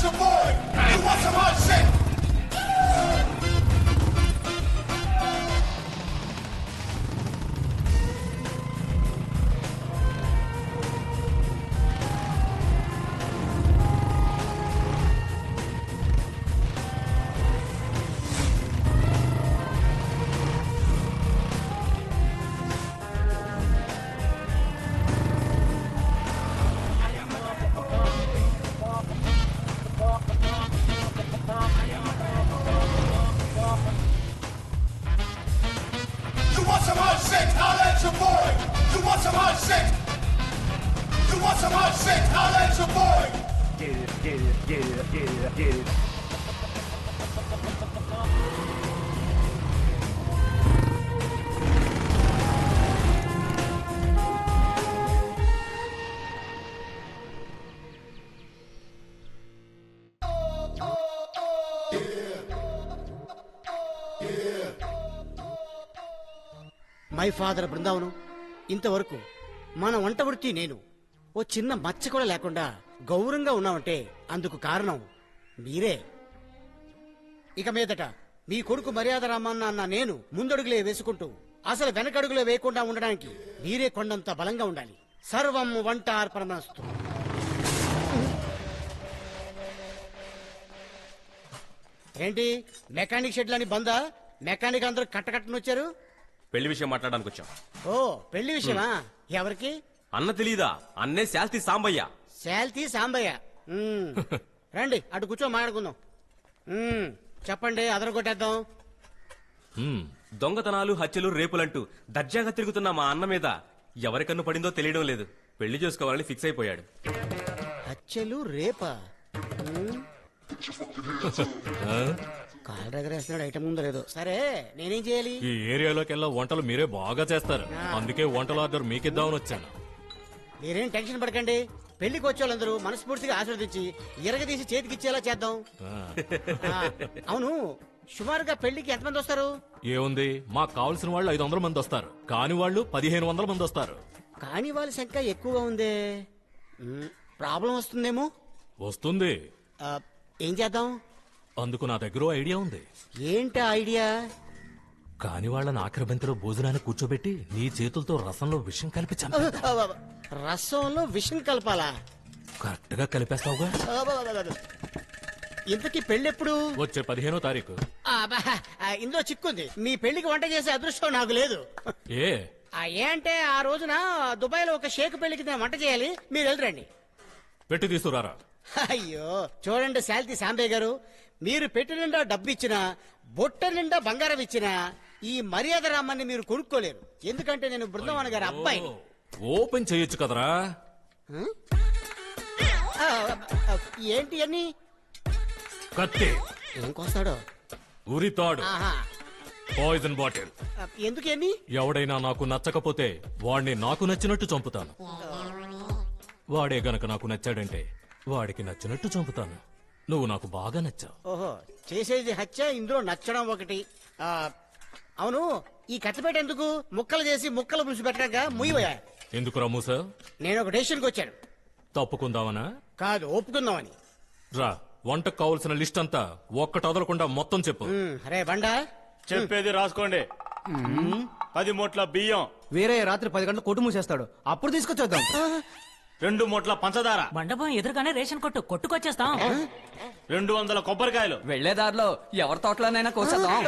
let your boy. You want some hot shit? You want some hot shit? I'll let your boy. You want some hot shit? You want some hot shit? I'll let your boy. Get it. My father Brindavanam ఇంతవరకు మన వంట వృత్తి నేను ఓ చిన్న మచ్చ కూడా లేకుండా గౌరవంగా ఉన్నామంటే అందుకు కారణం మీరే. ఇక మీదట మీ కొడుకు మర్యాద రామన్న అన్న నేను ముందడుగులే వేసుకుంటూ అసలు వెనకడుగులే వేయకుండా ఉండడానికి మీరే కొండంత బలంగా ఉండాలి. సర్వం వంట అర్పణమస్తు. ఏంటి మెకానిక్ షెడ్లని బందా? మెకానిక్ అందరూ కట్టకట్టనొచ్చారు. పెళ్లి విషయం మాట్లాడడానికి వచ్చాం. ఓ పెళ్లి విషయమా? ఎవరికి? అన్న తెలీదా? అన్నే శాల్తీ సాంబయ్య. శాల్తీ సాంబయ్య. రండి అటు కూర్చో మాట్లాడుకుందాం. చెప్పండి, అదరగొట్టేద్దాం. దొంగతనాలు, హత్యలు, రేపులంటూ దర్జాగా తిరుగుతున్న మా అన్న మీద ఎవరి కన్ను పడిందో తెలియడం లేదు. పెళ్లి చేసుకోవాలని ఫిక్స్ అయిపోయాడు. హత్యలు, రేపా? కాలు ఎగరేస్తున్నాడు. ఐటమ్ ఉందో లేదో. సరే నేనేం చేయాలి? ఈ ఏరియాలోకెల్లా వంటలు మీరే బాగా చేస్తారు. అందుకే వంటల ఆర్డర్ మీకిద్దామని వచ్చాను. మీరేం టెన్షన్ పడకండి. పెళ్లికి వచ్చే వాళ్ళందరూ మనస్ఫూర్తిగా ఆశీర్వదించి ఇరగదీసి చేతికిచ్చేలా చేద్దాం. అవును, సుమారుగా పెళ్లికి ఎంతమంది వస్తారు? ఏముంది, మాకు కావలసిన వాళ్ళు 500 మంది వస్తారు. కాని వాళ్ళు 1500 మంది వస్తారు. కాని వాళ్ళ సంఖ్య ఎక్కువగా ఉందే. ప్రాబ్లం వస్తుందేమో. వస్తుంది. ఏం చేద్దాం? అందుకు నా దగ్గర ఐడియా ఉంది. ఏంటా ఐడియా? కాని వాళ్ళని ఆఖరి బంతిలో భోజనాన్ని కూర్చోబెట్టి నీ చేతులతో రసంలో విషం కలిపి రసంలో విషం కలపాలా? కరెక్ట్ గా కలిపేస్తావుగా. ఇంతకీ పెళ్ళెప్పుడు? వచ్చే 15వ తారీఖు. ఇందులో చిక్కుంది. మీ పెళ్లికి వంట చేసే అదృష్టం నాకు లేదు. ఏ అంటే ఆ రోజున దుబాయ్ లో ఒక షేక్ పెళ్లికి నేను వంట చేయాలి. మీరు వెళ్ళరండి. పెట్టి తీసుకురారా. అయ్యో చూడండి శాల్తీ సాంబయ్య గారు, మీరు పెట్టి నిండా డబ్బు ఇచ్చినా, బొట్ట నిండా బంగారం ఇచ్చినా ఈ మర్యాద రామన్ని మీరు కొనుక్కోలేరు. ఎందుకంటే నేను బృందావన్ గారి అబ్బాయిని. ఓపెన్ చేయొచ్చు కదరా. ఏంటి అన్ని? కత్తి. ఏం కోస్తాడో? ఉరితాడు. Poison bottle. ఎందుకు ఎన్ని? ఎవడైనా నాకు నచ్చకపోతే వాణ్ణి నాకు నచ్చినట్టు చంపుతాను. వాడే గనక నాకు నచ్చాడంటే వాడికి నచ్చినట్టు చంపుతాను. నువ్వు నాకు బాగా నచ్చావు. ఓహో, చేసేది హత్య, ఇందులో నచ్చడం ఒకటి. అవును, ఈ కత్తిపేట ఎందుకు? ముక్కలు చేసి ముక్కలు పులుసు పెట్టాక ముయ్యబోయా. ఎందుకు రమూసా? నేను ఒక డెసిషన్కి వచ్చాను. తప్పుకుందామనా? కాదు, ఒప్పుకుందామని. రా, వంటకు కావలసిన లిస్ట్ అంతా ఒక్కటి వదలకుండా మొత్తం చెప్పు. అరే బండా, చెప్పేది రాసుకోండి. 10 మూట్ల బియ్యం. వేరే రాత్రి 10 గంటలకు కొట్టు మూసేస్తాడు. అప్పుడు తీసుకొచ్చేద్దాం. 2 మూట్ల పంచదార. మండపం ఎదురుగానే రేషన్ కొట్టుకొచ్చేస్తాం. 200 కొబ్బరికాయలు. వెళ్లేదారిలో ఎవరి తోటలోనైనా కోసేద్దాం.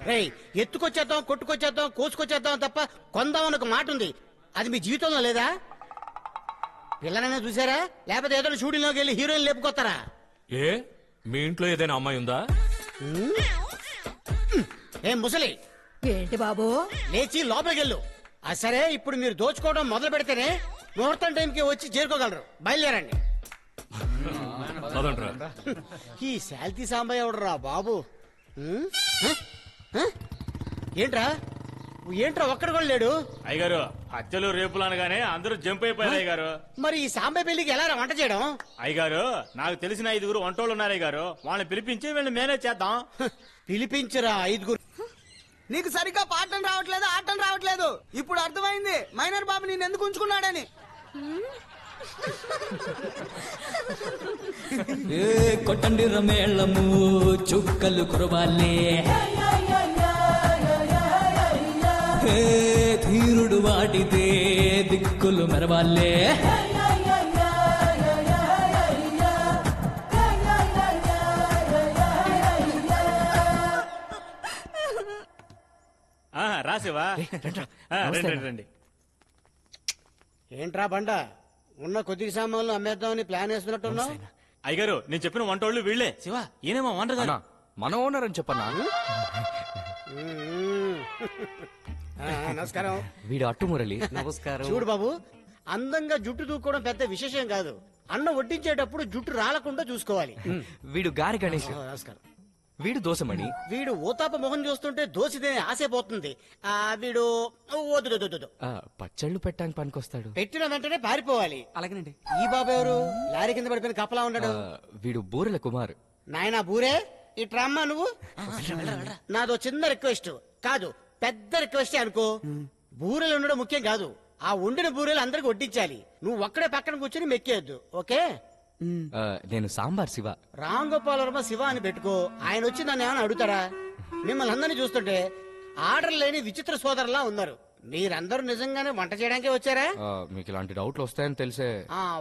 రేయ్, ఎత్తుకొచ్చేద్దాం, కొట్టుకొచ్చేద్దాం, కోసుకొచ్చేద్దాం తప్ప కొందామని ఒక మాట ఉంది. అది మీ జీవితంలో లేదా? పిల్లనైనా చూసారా? లేకపోతే ఏదో షూటింగ్లోకి వెళ్ళి హీరోయిన్ లేపుకొస్తారా? ఏ మీ ఇంట్లో ఏదైనా అమ్మాయి ఉందా? ఏం ముసలి? ఏంటి బాబు? లేచి లోపలికి వెళ్ళు. సరే, ఇప్పుడు మీరు దోచుకోవడం మొదలు పెడితేనే ముహూర్తం టైంకి వచ్చి చేరుకోగలరు. బయలుదేరండి. ఈ శాల్తీ సాంబయ్య ఎవడరా బాబు? ఏంట్రా ఒక్కడ కూడా లేడు? అయ్యగారు, హత్యలు రేపులు అనగానే అందరూ జంప్ అయిపోయారు అయ్యగారు. మరి ఈ సాంబయ్య పెళ్లికి ఎలా వంట చేయడం? అయ్యగారు, నాకు తెలిసిన 5 వంటోళ్ళు ఉన్నారు అయ్యగారు. వాళ్ళని పిలిపించి వీళ్ళని మేనేజ్ చేద్దాం. పిలిపించరా 5. నీకు సరిగ్గా పాఠం రావట్లేదు, ఆటం రావట్లేదు. ఇప్పుడు అర్థమైంది మైనర్ బాబు నేను ఎందుకు ఉంచుకున్నాడని. ఏ కొట్టండి రమేళము చుక్కలు కురవాలే ఏ ధీరుడు వాటితే దిక్కులు మెరవాలే రాసివా రండి ఏంట్రా బండ ఉన్న కొద్ది సామాన్లు అమ్మేద్దామని ప్లాన్ వేస్తున్నట్టున్నావు. అయ్యగారు నేను చెప్పిన వంటోళ్ళు వీళ్ళే శివ ఈయనేమో వంట గారు. మన ఓనర్ అని చెప్పన్నా. నమస్కారం. వీడు అట్టు మురళి. నమస్కారం. చూడు బాబు, అందంగా జుట్టు దూకోవడం పెద్ద విశేషం కాదు. అన్నం వడ్డించేటప్పుడు జుట్టు రాలకుండా చూసుకోవాలి. వీడు గారి గణేష్. నమస్కారం. వీడు దోసమణి. వీడు ఊతాప మొహం చూస్తుంటే దోసిదే ఆసేపోతుంది. వీడు వద్దు వద్దు, వద్దు. పచ్చళ్ళు పెట్టడానికి పనికొస్తాడు. పెట్టిన వెంటనే పారిపోవాలి. అలాగేనండి. ఈ బాబు ఎవరు? లారీ కింద పడిపోయిన కప్పలా ఉన్నాడు. వీడు బూరెల కుమార్. నాయనా బూరే, ఇట్రమ్మా నువ్వు. నాదో చిన్న రిక్వెస్ట్ కాదు, పెద్ద రిక్వెస్ట్ అనుకో. బూరెలు ఉండడం ముఖ్యం కాదు, ఆ వండిన బూరెలు అందరికి వడ్డించాలి. నువ్వు ఒక్కడే పక్కన కూర్చొని మెక్కేయద్దు, ఓకే? నేను సాంబార్ శివ. రామ్ గోపాల్ వర్మ శివ అని పెట్టుకో. ఆయన వచ్చి నన్ను ఏమైనా అడుగుతారా? మిమ్మల్ని అందరినీ చూస్తుంటే ఆర్డర్ లేని విచిత్ర సోదరులా ఉన్నారు. మీరందరూ నిజంగానే వంట చేయడానికే వచ్చారా? మీకు ఇలాంటి డౌట్లు వస్తాయని తెలిసే.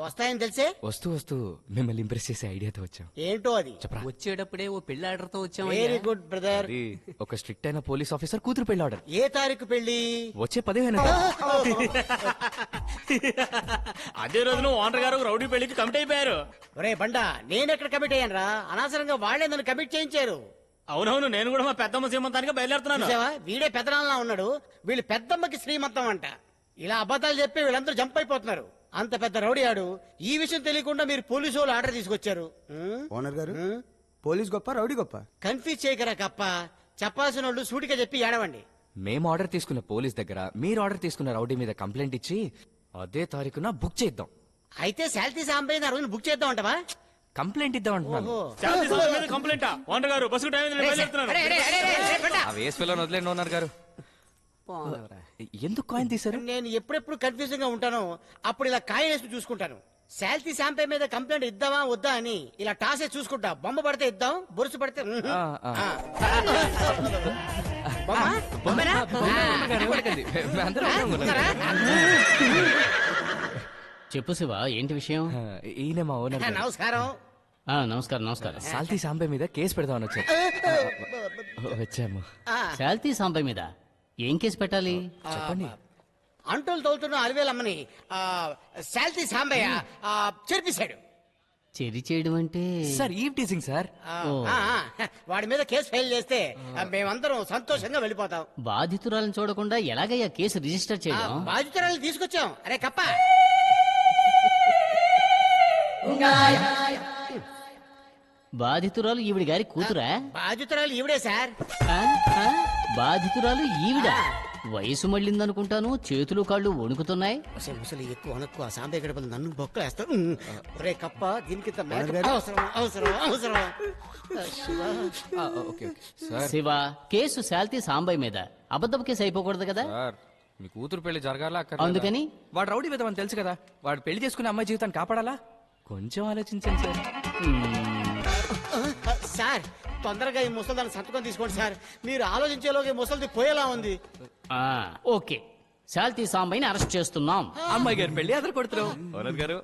వస్తాయని తెలిసే వస్తూ వస్తూ మిమ్మల్ని ఇంప్రెస్ చేసే ఐడియాతో వచ్చాం. ఏంటో అది? చెప్పరా. వచ్చేటప్పుడే ఓ పెళ్లి ఆర్డర్తో వచ్చాం. Very good brother. అది ఒక స్ట్రిక్ట్ అయిన పోలీస్ ఆఫీసర్ కూతురు పెళ్లి ఆర్డర్. ఏ తారీఖు పెళ్లి? వచ్చే 15. అదే రోజున ఓనర్ గారు రౌడీ పెళ్లికి కమిట్ అయిపోయారు. ఒరే బండా, నేనెక్కడ కమిట్ అయ్యాను రా? అనవసరంగా వాళ్లే నన్ను కమిట్ చేయించారు. అవునవును, నేను కూడా మా పెద్దమ్మ సీమంతానికి బయలుదేరుతున్నాను. చూసావా? వీడే పెద్దనాన్న ఉన్నాడు. వీళ్ళు పెద్దమ్మకి శ్రీమంతం అంట. ఇలా అబద్ధాలు చెప్పి వీళ్ళందరూ జంప్ అయిపోతున్నారు. అంత పెద్ద రౌడీ ఆడు. ఈ విషయం తెలియకుండా మీరు పోలీసు వాళ్ళు ఆర్డర్ తీసుకొచ్చారు. ఓనర్ గారు, పోలీస్ గొప్ప రౌడీ గొప్ప? కన్ఫ్యూజ్ చేయకరా కప్ప. చెప్పాల్సిన వాళ్ళు సూటిగా చెప్పి ఏడవండి. మేము ఆర్డర్ తీసుకున్న పోలీస్ దగ్గర మీరు ఆర్డర్ తీసుకున్న రౌడీ మీద కంప్లైంట్ ఇచ్చి అదే తారీఖున బుక్ చేద్దాం. అయితే శాలిటీ సాంబయ్య ఆ రోజున బుక్ చేద్దాం అంటవా? కంప్లైంట్ ఇద్దాం అంటున్నాను. శాంతి సభ మీద కంప్లైంట్ ఓనర్ గారు బస్సు టైం అయింది, నేను బయలుదేరుతున్నాను. ఆ వేస్ పిల్లని వదిలేండి ఓనర్ గారు. ఎందుకు కాయిన్ తీశారు? నేను ఎప్పుడెప్పుడు కన్ఫ్యూజన్ గా ఉంటానో అప్పుడు ఇలా కాయ వేసి చూసుకుంటాను. శాలిటీ సాంబయ్య మీద కంప్లైంట్ ఇద్దామా వద్దా అని ఇలా టాస్ వేసి చూసుకుంటా. బొమ్మ పడితే ఇద్దాం, బొరుసు పడితే బొమ్మ? బొమ్మనా? చెప్పు శివ, ఏంటి విషయం? ఈయన మా ఓనర్ గారు. నమస్కారం. నమస్కారం నమస్కారం. సాల్తీ సాంబే మీద కేసు పెడదామని వచ్చారు. వచ్చాము. శాల్తీ సాంబయ్య మీద ఏం కేసు పెట్టాలి? చెప్పండి. అంటులు తోలుతున్న అలివేలమ్మని శాలిటీ సాంబయ్య చెరిపేశాడు. చెరి చేయడం అంటే? సార్ ఈవ్ టీసింగ్ సార్. వాడి మీద కేసు ఫైల్ చేస్తే మేమందరం సంతోషంగా వెళ్ళిపోతాం. బాధితురాలను చూడకుండా ఎలాగయ్యా కేసు రిజిస్టర్ చేయడం? బాధితురాలను తీసుకొచ్చాం. అరే కప్ప, బాధితురాలు ఈవిడ గారి కూతురా? బాధితురాలు ఈవిడే సార్. ఆ? ఆ? బాధితురాలు ఈవిడ వయసు మళ్ళిందనుకుంటాను. చేతులు కాళ్ళు వణుకుతున్నాయి. ముసలి ఎక్కువ అనక్కు. ఆ సాంబయ్య గడపలు నన్ను బొక్కలేస్తాను. ఒరే కప్ప, దీనికి అవసరం అవసరం అవసరం. Okay sir. శివ, కేసు శాల్తీ సాంబయ్య మీద. అబద్ధపు కేసు అయిపోకూడదు కదా? సార్, మీ కూతురు పెళ్లి జరగాల అందుకని వాడు రౌడీ విధమని తెలుసు కదా. వాడు పెళ్లి చేసుకునే అమ్మాయి జీవితాన్ని కాపాడాలా? కొంచెం ఆలోచించండి సార్. సార్, తొందరగా ఈ ముసలిదాన్ని సంతకం తీసుకోండి సార్. మీరు ఆలోచించేలోకి ముసలిది పోయేలా ఉంది. ఓకే, శాల్తీ సాంబయ్యని అరెస్ట్ చేస్తున్నాం. అమ్మాయి గారు పెళ్లి అదరు కొడుతున్నాం ఓనర్ గారు.